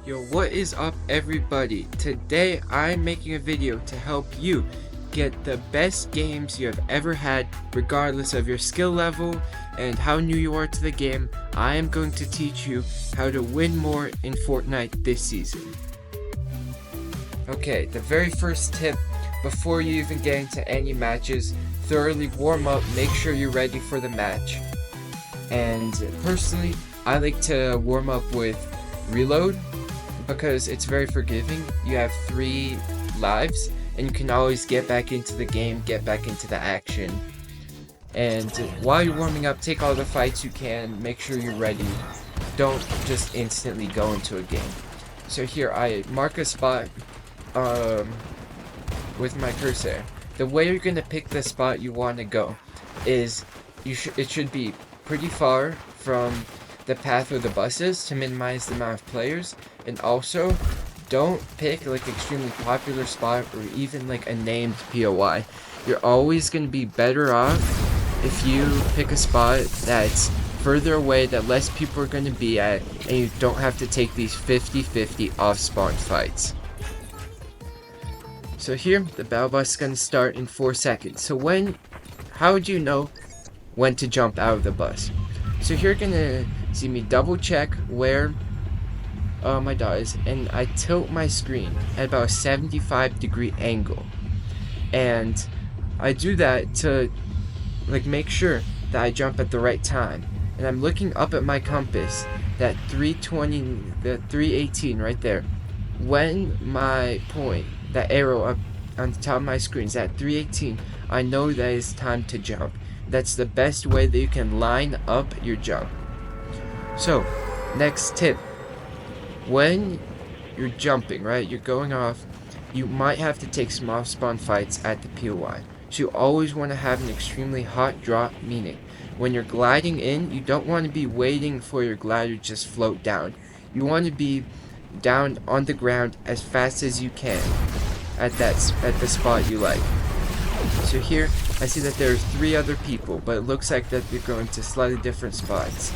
Yo, what is up everybody? Today I'm making a video to help you get the best games you have ever had regardless of your skill level and how new you are to the game. I am going to teach you how to win more in Fortnite this season. Okay, the very first tip, before you even get into any matches, thoroughly warm up, make sure you're ready for the match. And personally, I like to warm up with reload because it's very forgiving. You have 3 lives and you can always get back into the game, get back into the action. And while you're warming up, take all the fights you can, make sure you're ready. Don't just instantly go into a game. So here, I mark a spot with my cursor. The way you're gonna pick the spot you want to go is it should be pretty far from the path of the buses to minimize the amount of players, and also don't pick like extremely popular spot or even like a named POI. You're always going to be better off if you pick a spot that's further away that less people are going to be at, and you don't have to take these 50-50 off spawn fights. So here the battle bus is going to start in 4 seconds. So how would you know when to jump out of the bus? So here you're gonna see me double check where my dot is, and I tilt my screen at about a 75-degree angle, and I do that to like make sure that I jump at the right time. And I'm looking up at my compass, that 320, the 318 right there. When my point, that arrow up on the top of my screen is at 318, I know that it's time to jump. That's the best way that you can line up your jump. So, next tip. When you're jumping, right, you're going off, you might have to take some off spawn fights at the POI. So you always want to have an extremely hot drop, meaning when you're gliding in, you don't want to be waiting for your glider to just float down. You want to be down on the ground as fast as you can at the spot you like. So here, I see that there's 3 other people, but it looks like that they're going to slightly different spots.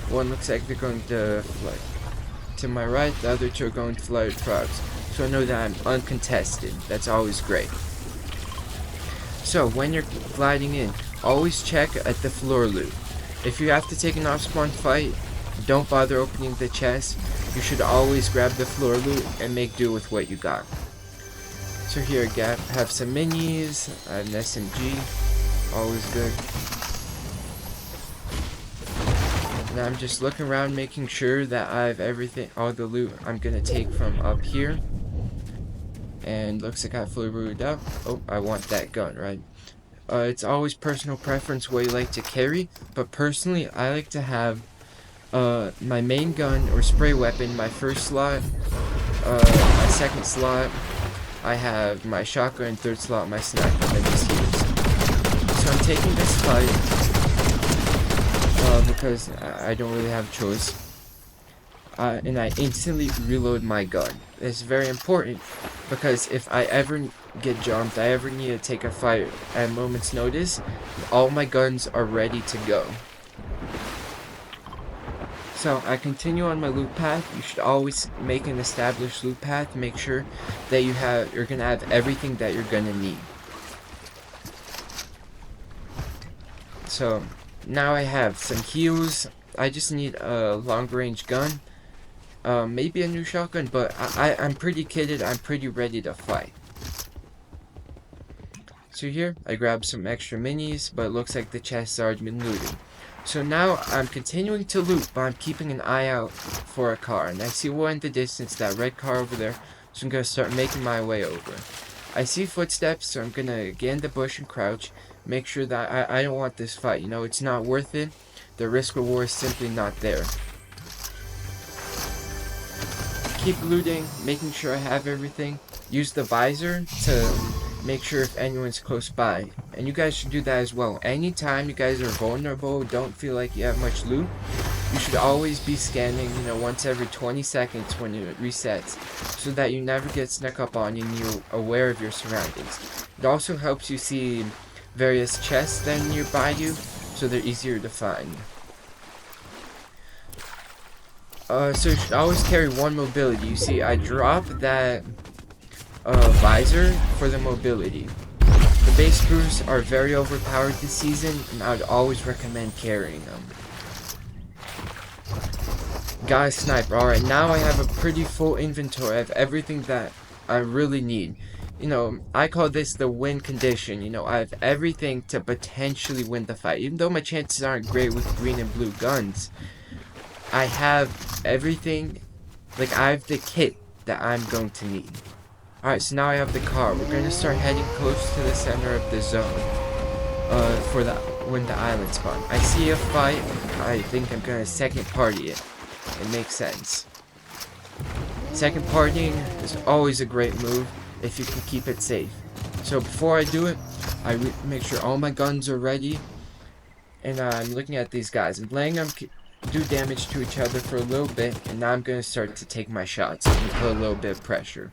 One looks like they're going to fly to my right, the other 2 are going to fly across. So I know that I'm uncontested. That's always great. So when you're gliding in, always check at the floor loot. If you have to take an off-spawn fight, don't bother opening the chest. You should always grab the floor loot and make do with what you got. So here I have some minis, I have an SMG, always good. And I'm just looking around making sure that I have everything, all the loot I'm gonna take from up here. And looks like I fully looted up. Oh, I want that gun, right? It's always personal preference what you like to carry, but personally I like to have my main gun or spray weapon, my first slot, my second slot. I have my shotgun, 3rd slot, my sniper, and just heals. So I'm taking this fight because I don't really have a choice. And I instantly reload my gun. It's very important because if I ever get jumped, I ever need to take a fight at a moment's notice, all my guns are ready to go. So I continue on my loot path. You should always make an established loot path. Make sure that you're gonna have everything that you're gonna need. So now I have some heals. I just need a long range gun, maybe a new shotgun, but I'm pretty kitted. I'm pretty ready to fight. So here I grabbed some extra minis, but it looks like the chest's already been looted. So now I'm continuing to loot, but I'm keeping an eye out for a car. And I see one in the distance, that red car over there. So I'm going to start making my way over. I see footsteps, so I'm going to get in the bush and crouch. Make sure that I don't want this fight. You know, it's not worth it. The risk reward is simply not there. Keep looting, making sure I have everything. Use the visor to make sure if anyone's close by, and you guys should do that as well. Anytime you guys are vulnerable, don't feel like you have much loot, you should always be scanning, you know, once every 20 seconds when it resets, so that you never get snuck up on you and you're aware of your surroundings. It also helps you see various chests that are nearby you, so they're easier to find. So you should always carry one mobility. You see, I dropped that visor for the mobility. The base boosts are very overpowered this season, and I would always recommend carrying them. Got a sniper. Alright, now I have a pretty full inventory. I have everything that I really need. You know, I call this the win condition. You know, I have everything to potentially win the fight. Even though my chances aren't great with green and blue guns, I have everything. Like, I have the kit that I'm going to need. Alright, so now I have the car. We're going to start heading close to the center of the zone. For when the island spawn. I see a fight. I think I'm going to second party it. It makes sense. Second partying is always a great move if you can keep it safe. So before I do it, I make sure all my guns are ready. And I'm looking at these guys. I'm letting them do damage to each other for a little bit. And now I'm going to start to take my shots and put a little bit of pressure.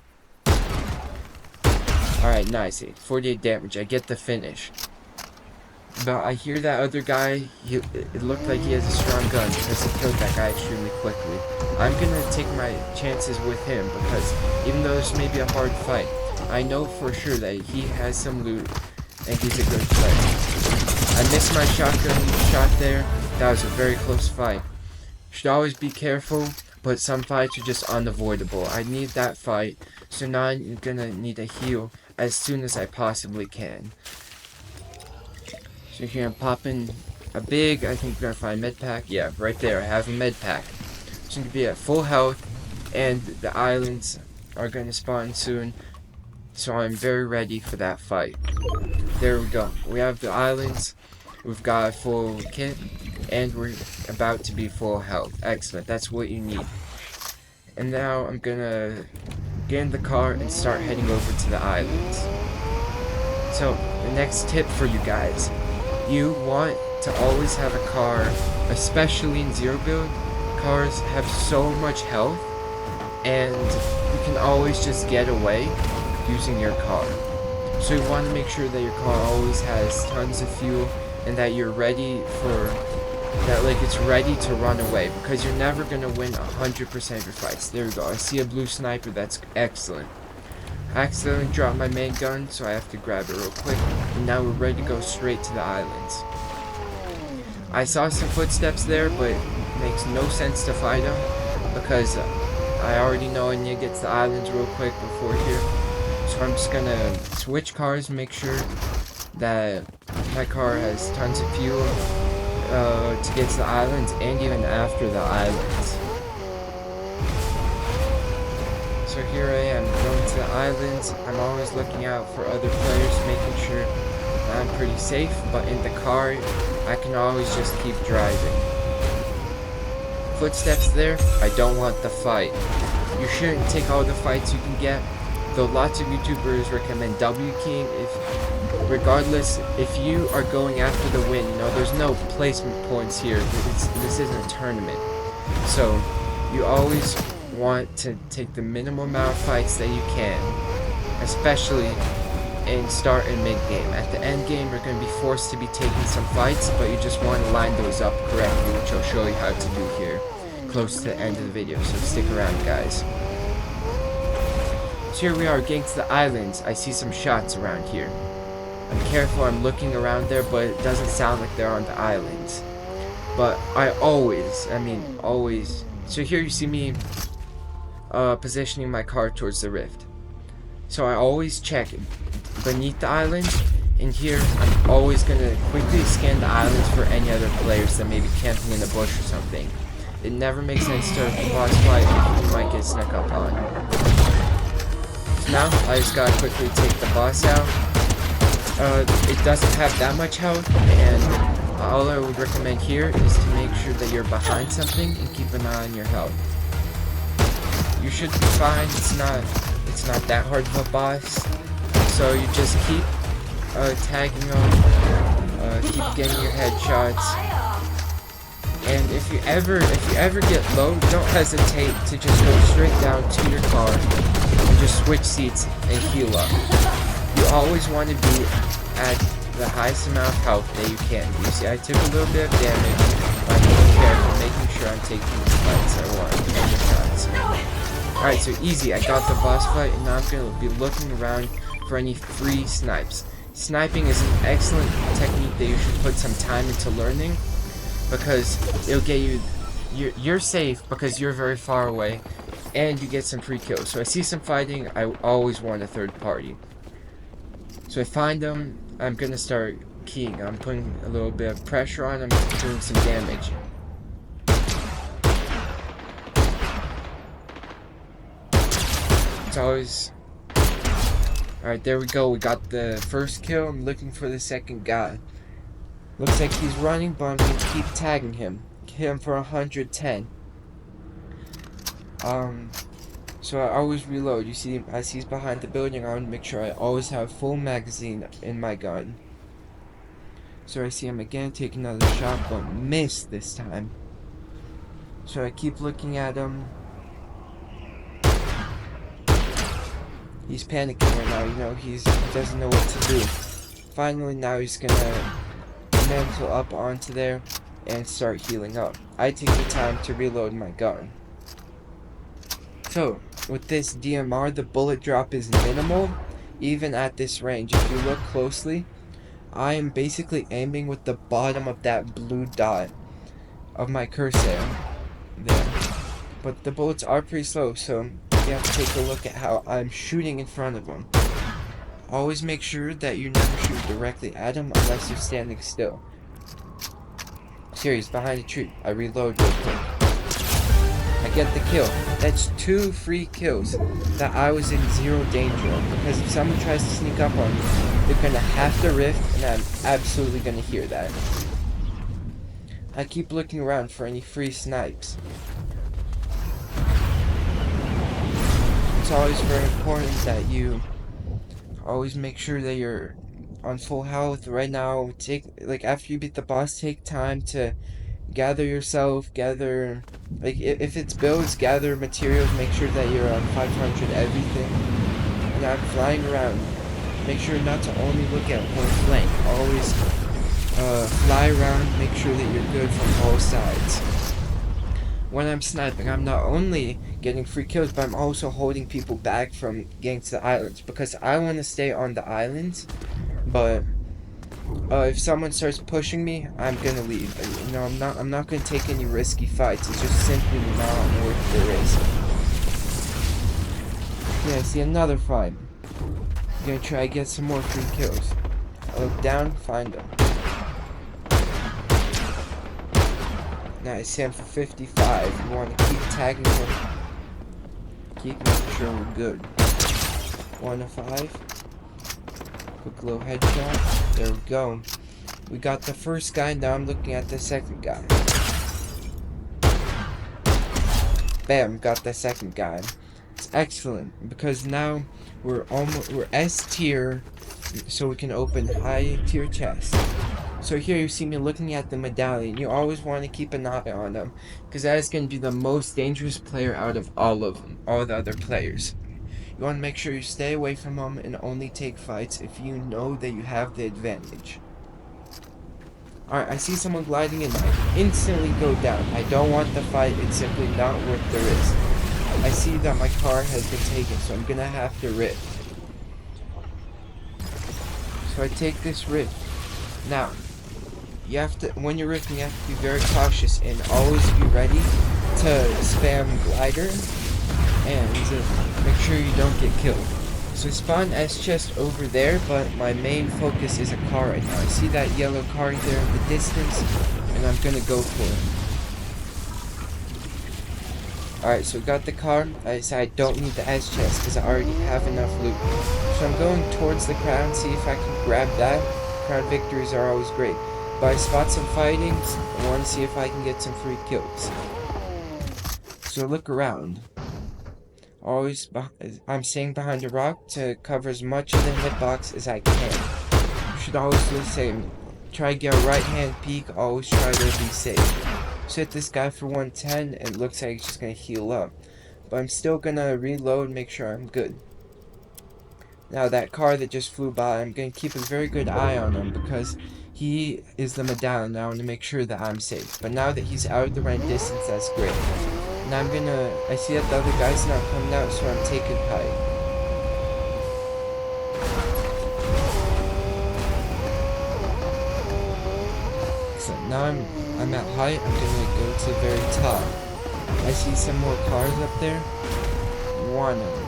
Alright, nice. 48 damage. I get the finish. But I hear that other guy, it looked like he has a strong gun because he killed that guy extremely quickly. I'm gonna take my chances with him because even though this may be a hard fight, I know for sure that he has some loot and he's a good player. I missed my shotgun shot there. That was a very close fight. Should always be careful, but some fights are just unavoidable. I need that fight, so now I'm gonna need a heal as soon as I possibly can. So here I'm popping a big, I think we're gonna find med pack. Yeah, right there, I have a med pack. So I'm gonna be at full health, and the islands are gonna spawn soon. So I'm very ready for that fight. There we go. We have the islands, we've got a full kit, and we're about to be full health. Excellent, that's what you need. And now I'm gonna get in the car and start heading over to the islands. So, the next tip for you guys. You want to always have a car, especially in zero build. Cars have so much health, and you can always just get away using your car. So you want to make sure that your car always has tons of fuel and that you're ready for that, like it's ready to run away, because you're never going to win 100% of your fights. There we go. I see a blue sniper. That's excellent. I accidentally dropped my main gun, so I have to grab it real quick. And now we're ready to go straight to the islands. I saw some footsteps there, but it makes no sense to fight them because I already know I need to get to the islands real quick before here. So I'm just gonna switch cars, make sure that my car has tons of fuel to get to the islands and even after the islands. So here I am going to the islands. I'm always looking out for other players, making sure that I'm pretty safe, but in the car I can always just keep driving. Footsteps there, I don't want the fight. You shouldn't take all the fights you can get, though lots of YouTubers recommend W keying. Regardless, if you are going after the win, you know, there's no placement points here. This isn't a tournament. So you always want to take the minimum amount of fights that you can, especially in start and mid game. At the end game, you're going to be forced to be taking some fights, but you just want to line those up correctly, which I'll show you how to do here close to the end of the video, so stick around, guys. So here we are getting to the islands. I see some shots around here. I'm careful, I'm looking around there, but it doesn't sound like they're on the islands. But I always, so here you see me positioning my car towards the rift. So I always check beneath the islands, and here I'm always going to quickly scan the islands for any other players that may be camping in the bush or something. It never makes sense to boss fight if you might get snuck up on. So now I just gotta quickly take the boss out. It doesn't have that much health, and all I would recommend here is to make sure that you're behind something and keep an eye on your health. You should be fine. It's not that hard of a boss. So you just keep tagging them, keep getting your headshots. And if you ever get low, don't hesitate to just go straight down to your car and just switch seats and heal up. You always want to be at the highest amount of health that you can. You see, I took a little bit of damage by being careful, making sure I'm taking the fights I want. Alright, so easy. I got the boss fight, and now I'm going to be looking around for any free snipes. Sniping is an excellent technique that you should put some time into learning, because it'll get you... You're safe because you're very far away, and you get some free kills. So I see some fighting, I always want a third party. So I find them, I'm going to start keying. I'm putting a little bit of pressure on them, doing some damage. It's always... Alright, there we go. We got the first kill. I'm looking for the second guy. Looks like he's running, but I'm going to keep tagging him. Hit him for 110. So I always reload. You see, as he's behind the building, I want to make sure I always have full magazine in my gun. So I see him again, take another shot, but miss this time. So I keep looking at him. He's panicking right now, you know, he doesn't know what to do. Finally, now he's gonna mantle up onto there and start healing up. I take the time to reload my gun. So, with this DMR, the bullet drop is minimal, even at this range. If you look closely, I am basically aiming with the bottom of that blue dot of my cursor there. But the bullets are pretty slow, so you have to take a look at how I'm shooting in front of them. Always make sure that you never shoot directly at him unless you're standing still. Here, he's behind a tree. I reload real quick. I get the kill. That's 2 free kills that I was in zero danger of, because if someone tries to sneak up on me, they're gonna have to rift, and I'm absolutely gonna hear that. I keep looking around for any free snipes. It's always very important that you always make sure that you're on full health. Right now, after you beat the boss, take time to gather yourself, if it's builds, gather materials, make sure that you're on 500 everything. And I'm flying around. Make sure not to only look at one flank. Always fly around, make sure that you're good from all sides. When I'm sniping, I'm not only getting free kills, but I'm also holding people back from getting to the islands, because I want to stay on the islands, but if someone starts pushing me, I'm gonna leave. You know, I'm not gonna take any risky fights. It's just simply not worth the risk. Yeah, I see another fight. I'm gonna try to get some more free kills. I look down, find them. Now I see him for 55. You want to keep tagging him. Keep making sure we're good. 1 to 5. Quick little headshot. There we go. We got the first guy, now I'm looking at the second guy. Bam, got the second guy. It's excellent, because now we're S tier, so we can open high tier chests. So here you see me looking at the medallion. You always want to keep an eye on them, because that is going to be the most dangerous player out of all of them, all the other players. You want to make sure you stay away from them and only take fights if you know that you have the advantage. Alright, I see someone gliding in. I instantly go down. I don't want the fight, it's simply not worth the risk. I see that my car has been taken, so I'm gonna have to rift. So I take this rift. Now, when you're rifting, you have to be very cautious and always be ready to spam glider and make sure you don't get killed. So spawn S chest over there, but my main focus is a car right now. I see that yellow car there in the distance, and I'm gonna go for it. Alright, so got the car. I decided I don't need the S chest because I already have enough loot. So I'm going towards the crown, see if I can grab that. Crown victories are always great. But I spot some fighting, I want to see if I can get some free kills. So look around. I'm staying behind a rock to cover as much of the hitbox as I can. You should always do the same. Try to get a right hand peek, always try to be safe. So hit this guy for 110, and it looks like he's just going to heal up. But I'm still going to reload and make sure I'm good. Now that car that just flew by, I'm going to keep a very good eye on him, because he is the medallion. I want to make sure that I'm safe. But now that he's out of the range distance, that's great. Now I see that the other guy's not coming out, so I'm taking height. So now I'm at height. I'm gonna go to the very top. I see some more cars up there. One of them.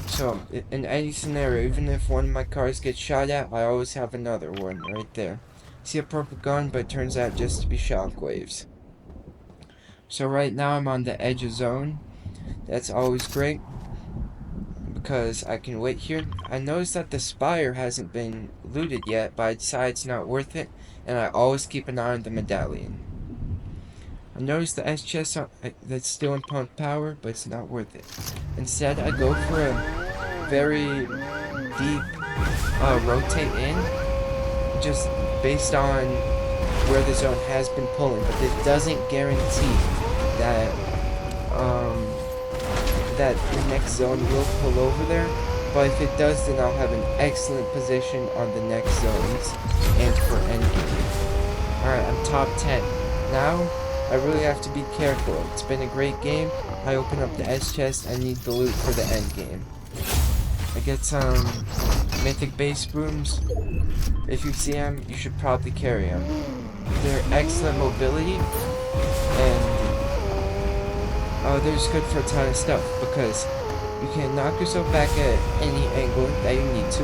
So in any scenario, even if one of my cars gets shot at, I always have another one right there. See a purple gun, but it turns out just to be shockwaves. So right now I'm on the edge of zone. That's always great, because I can wait here. I noticed that the spire hasn't been looted yet, but I decide it's not worth it, and I always keep an eye on the medallion. I noticed the S chest that's still in pump power, but it's not worth it. Instead, I go for a very deep rotate in, just based on where the zone has been pulling, but it doesn't guarantee that that the next zone will pull over there. But if it does, then I'll have an excellent position on the next zones and for endgame. Alright, I'm top 10. Now, I really have to be careful. It's been a great game. I open up the S chest. I need the loot for the endgame. I get some mythic base booms. If you see them, you should probably carry them. They're excellent mobility, and they're just good for a ton of stuff, because you can knock yourself back at any angle that you need to,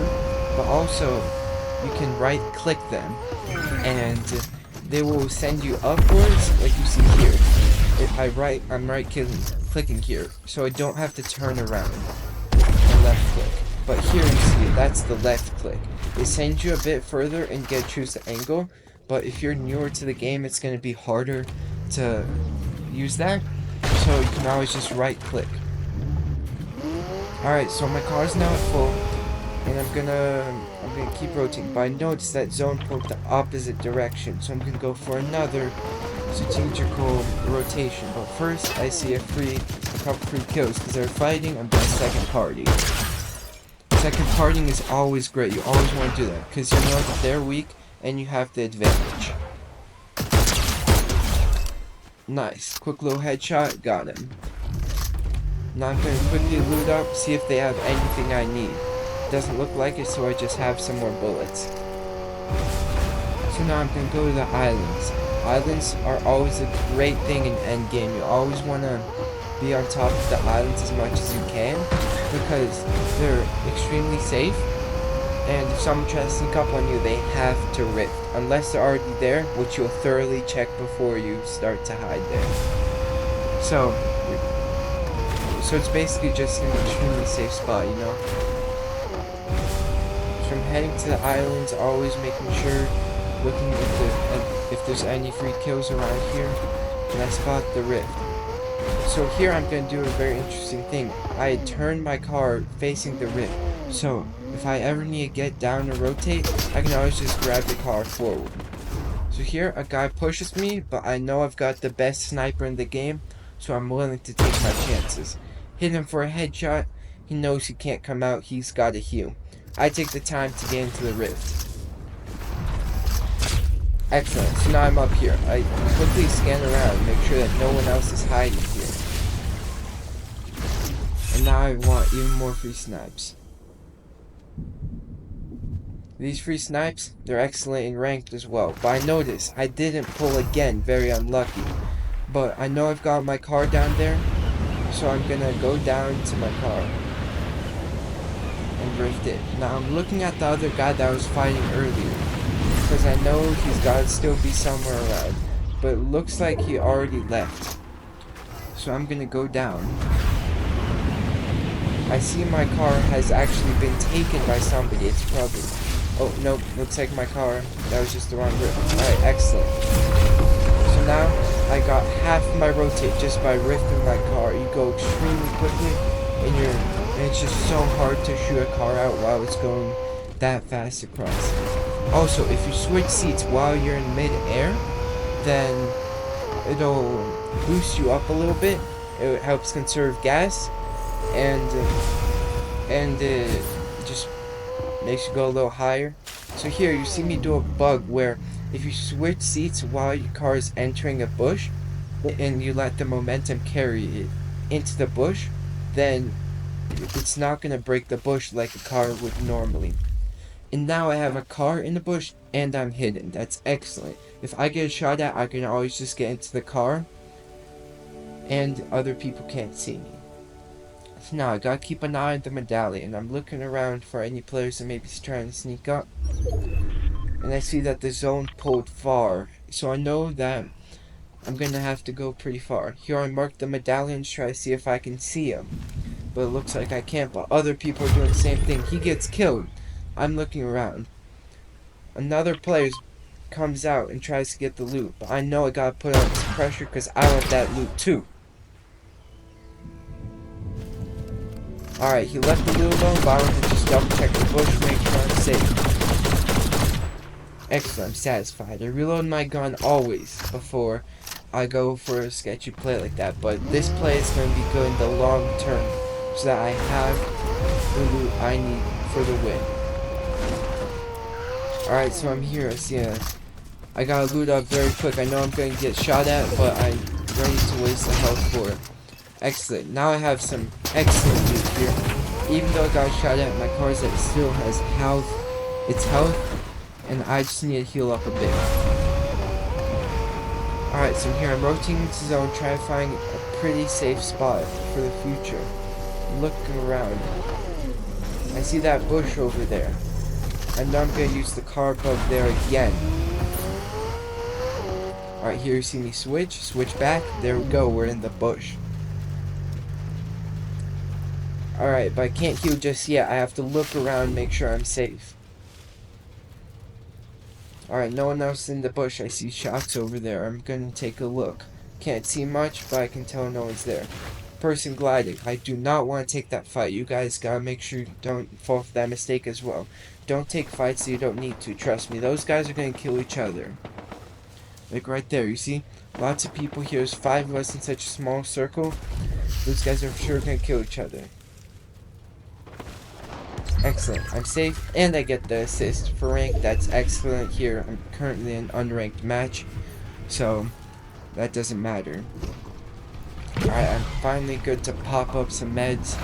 but also you can right click them and they will send you upwards, like you see here. I'm right clicking here, so I don't have to turn around and left click. But here you see, that's the left click. It sends you a bit further and you choose the angle, but if you're newer to the game, it's going to be harder to use that, so you can always just right click. Alright, so my car's now at full, and I'm gonna keep rotating, but I noticed that zone pulled the opposite direction, so I'm gonna go for another strategical rotation. But first, I see a couple free kills, because they're fighting on the second party. Second partying is always great. You always want to do that, because you know that they're weak, and you have the advantage. Nice. Quick little headshot. Got him. Now I'm going to quickly loot up, see if they have anything I need. Doesn't look like it, so I just have some more bullets. So now I'm going to go to the islands. Islands are always a great thing in endgame. You always want to be on top of the islands as much as you can, because they're extremely safe, and if someone tries to sneak up on you, they have to rift, unless they're already there, which you'll thoroughly check before you start to hide there. So it's basically just an extremely safe spot, you know. So I'm heading to the islands, always making sure, looking if there's any free kills around here, and I spot the rift. So here I'm going to do a very interesting thing. I turned my car facing the rift, so if I ever need to get down or rotate, I can always just grab the car forward. So here a guy pushes me, but I know I've got the best sniper in the game, so I'm willing to take my chances. Hit him for a headshot. He knows he can't come out, he's got a heal. I take the time to get into the rift. Excellent, so now I'm up here. I quickly scan around, make sure that no one else is hiding here. And now I want even more free snipes. These free snipes, they're excellent in ranked as well. But I notice I didn't pull again, very unlucky. But I know I've got my car down there, so I'm gonna go down to my car and rift it. Now I'm looking at the other guy that I was fighting earlier, because I know he's gotta still be somewhere around. But it looks like he already left. So I'm gonna go down. I see my car has actually been taken by somebody. It's probably... Oh, nope. Looks like my car. That was just the wrong rift. Alright, excellent. So now, I got half my rotate just by rifting my car. You go extremely quickly, and it's just so hard to shoot a car out while it's going that fast across. Also, if you switch seats while you're in mid-air, then it'll boost you up a little bit. It helps conserve gas, and it just makes you go a little higher. So here, you see me do a bug where if you switch seats while your car is entering a bush, and you let the momentum carry it into the bush, then it's not going to break the bush like a car would normally. And now I have a car in the bush and I'm hidden. That's excellent. If I get shot at, I can always just get into the car and other people can't see me. So now I gotta keep an eye on the medallion. I'm looking around for any players that may be trying to sneak up. And I see that the zone pulled far. So I know that I'm gonna have to go pretty far. Here I mark the medallions, try to see if I can see him. But it looks like I can't, but other people are doing the same thing. He gets killed. I'm looking around. Another player comes out and tries to get the loot, but I know I gotta put out some pressure because I want that loot too. Alright, he left the loot alone, but I want to just double check the bush, make sure I'm safe. Excellent, I'm satisfied. I reload my gun always before I go for a sketchy play like that, but this play is going to be good in the long term so that I have the loot I need for the win. Alright, so I'm here. I gotta loot up very quick. I know I'm gonna get shot at, but I'm ready to waste the health for it. Excellent. Now I have some excellent loot here. Even though I got shot at, my car still has health. It's health, and I just need to heal up a bit. Alright, so here I'm rotating the zone, trying to find a pretty safe spot for the future. I'm looking around. I see that bush over there. I know I'm gonna use the car bug there again. Alright, here you see me switch back. There we go, we're in the bush. Alright, but I can't heal just yet. I have to look around and make sure I'm safe. Alright, no one else in the bush. I see shots over there. I'm gonna take a look. Can't see much, but I can tell no one's there. Person gliding. I do not want to take that fight. You guys gotta make sure you don't fall for that mistake as well. Don't take fights that you don't need to. Trust me, those guys are gonna kill each other. Like right there, you see? Lots of people here. There's 5 of us in such a small circle. Those guys are for sure gonna kill each other. Excellent. I'm safe, and I get the assist for rank. That's excellent here. I'm currently in an unranked match, so that doesn't matter. Alright, I'm finally good to pop up some meds,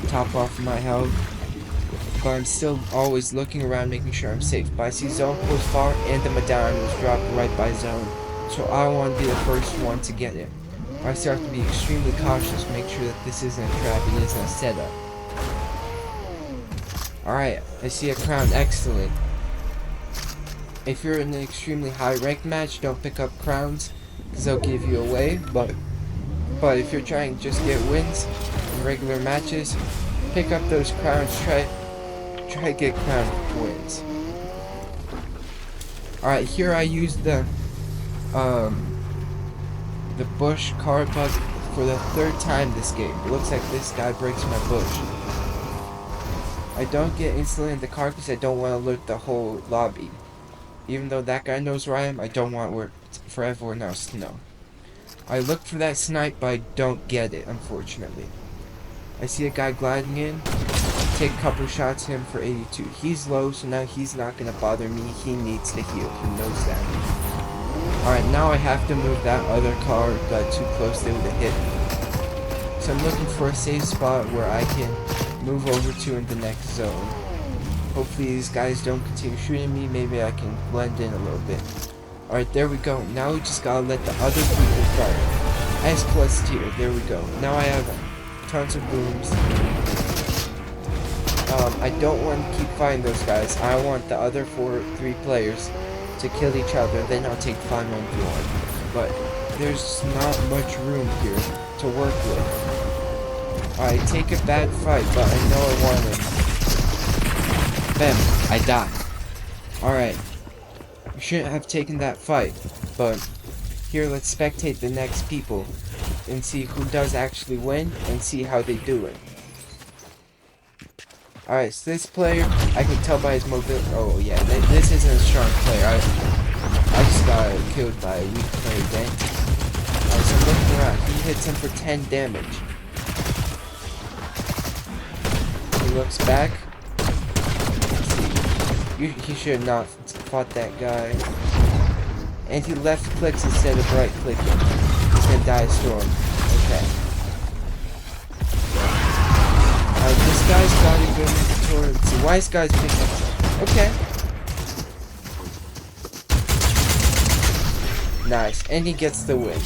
top off my health, but I'm still always looking around making sure I'm safe. But I see zone pulled far, and the medallion was dropped right by zone, so I want to be the first one to get it. I still have to be extremely cautious, make sure that this isn't a trap, it isn't a setup. Alright, I see a crown. Excellent. If you're in an extremely high ranked match, don't pick up crowns, because they'll give you away, but if you're trying to just get wins in regular matches, pick up those crowns, try to get crown wins. Alright, here I used the bush car bug for the 3rd time this game. It looks like this guy breaks my bush. I don't get instantly in the car because I don't want to alert the whole lobby. Even though that guy knows where I am, I don't want for everyone else to know. I look for that snipe, but I don't get it, unfortunately. I see a guy gliding in. Take a couple shots at him for 82. He's low, so now he's not going to bother me. He needs to heal. He knows that. Alright, now I have to move that other car. Got too close, they would have hit me. So I'm looking for a safe spot where I can move over to in the next zone. Hopefully these guys don't continue shooting me. Maybe I can blend in a little bit. Alright, there we go. Now we just gotta let the other people fire. S plus tier. There we go. Now I have tons of booms. I don't want to keep fighting those guys. I want the other 3 players to kill each other. Then I'll take 5-1-1. But there's not much room here to work with. I take a bad fight, but I know I want it. Bam, I die. Alright. I shouldn't have taken that fight, but here let's spectate the next people and see who does actually win and see how they do it. Alright, so this player, I can tell by his mobility. Oh yeah, this isn't a strong player. I just got killed by a weak player then. Alright, so I'm looking around. He hits him for 10 damage. He looks back. Let's see. He should have not fought that guy. And he left clicks instead of right clicking. He's gonna die of storm. Okay. This guy's got a good inventory. It's a wise guy's picking. Okay. Nice. And he gets the win.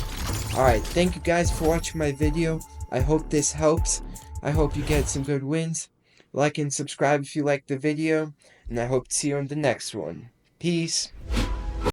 Alright, thank you guys for watching my video. I hope this helps. I hope you get some good wins. Like and subscribe if you liked the video. And I hope to see you on the next one. Peace.